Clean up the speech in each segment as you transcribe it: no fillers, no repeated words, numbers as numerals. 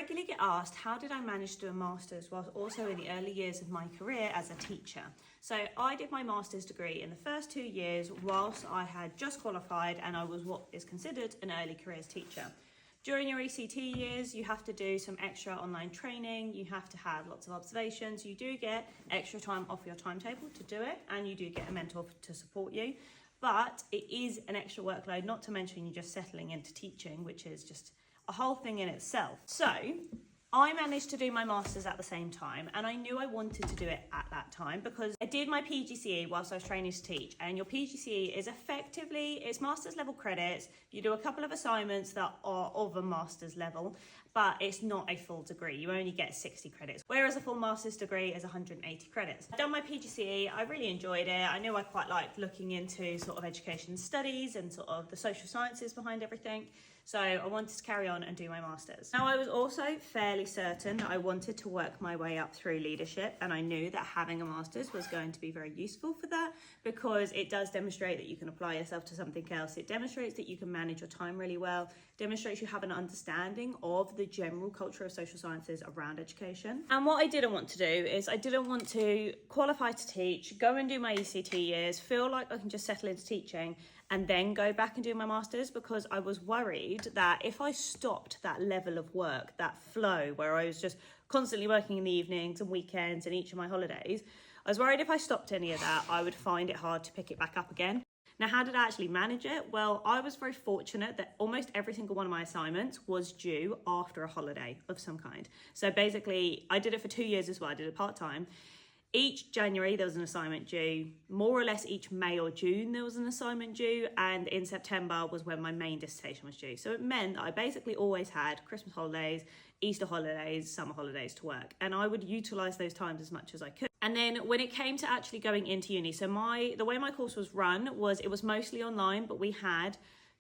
regularly get asked, how did I manage to do a master's whilst also in the early years of my career as a teacher? So I did my master's degree in the first 2 years whilst I had just qualified and I was what is considered an early careers teacher. During your ECT years, you have to do some extra online training, you have to have lots of observations, you do get extra time off your timetable to do it, and you do get a mentor to support you. But it is an extra workload, not to mention you're just settling into teaching, which is just a whole thing in itself. So I managed to do my master's at the same time, and I knew I wanted to do it at that time because I did my PGCE whilst I was training to teach, and your PGCE is effectively, it's master's level credits. You do a couple of assignments that are of a master's level, but it's not a full degree. You only get 60 credits, whereas a full master's degree is 180 credits. I've done my PGCE, I really enjoyed it. I knew I quite liked looking into sort of education studies and sort of the social sciences behind everything. So I wanted to carry on and do my master's. Now, I was also fairly certain that I wanted to work my way up through leadership, and I knew that having a master's was going to be very useful for that because it does demonstrate that you can apply yourself to something else. It demonstrates that you can manage your time really well, demonstrates you have an understanding of the general culture of social sciences around education. And what I didn't want to do is I didn't want to qualify to teach, go and do my ECT years, feel like I can just settle into teaching and then go back and do my master's, because I was worried that if I stopped that level of work, that flow where I was just constantly working in the evenings and weekends and each of my holidays, I was worried if I stopped any of that, I would find it hard to pick it back up again. Now, how did I actually manage it? Well, I was very fortunate that almost every single one of my assignments was due after a holiday of some kind. So basically, I did it for 2 years as well. I did it part-time. Each January there was an assignment due, more or less each May or June there was an assignment due, and in September was when my main dissertation was due. So it meant that I basically always had Christmas holidays, Easter holidays, summer holidays to work, and I would utilise those times as much as I could. And then when it came to actually going into uni, so the way my course was run was it was mostly online, but we had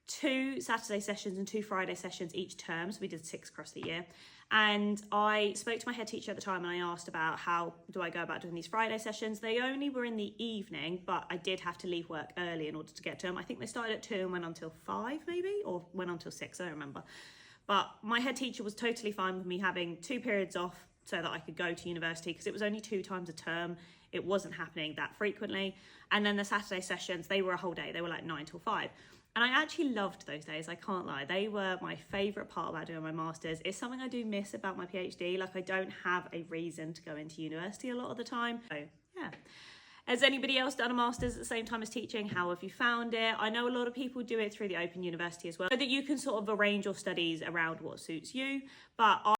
2 Saturday sessions and 2 Friday sessions each term, so we did 6 across the year. And I spoke to my head teacher at the time and I asked about how do I go about doing these Friday sessions. They only were in the evening, but I did have to leave work early in order to get to them. I think they started at 2 and went until 5 maybe, or went until 6, I don't remember. But my head teacher was totally fine with me having 2 periods off so that I could go to university, because it was only 2 times a term. It wasn't happening that frequently. And then the Saturday sessions, they were a whole day. They were like 9 till 5. And I actually loved those days, I can't lie. They were my favourite part about doing my master's. It's something I do miss about my PhD. Like, I don't have a reason to go into university a lot of the time. So, yeah. Has anybody else done a master's at the same time as teaching? How have you found it? I know a lot of people do it through the Open University as well, so that you can sort of arrange your studies around what suits you. But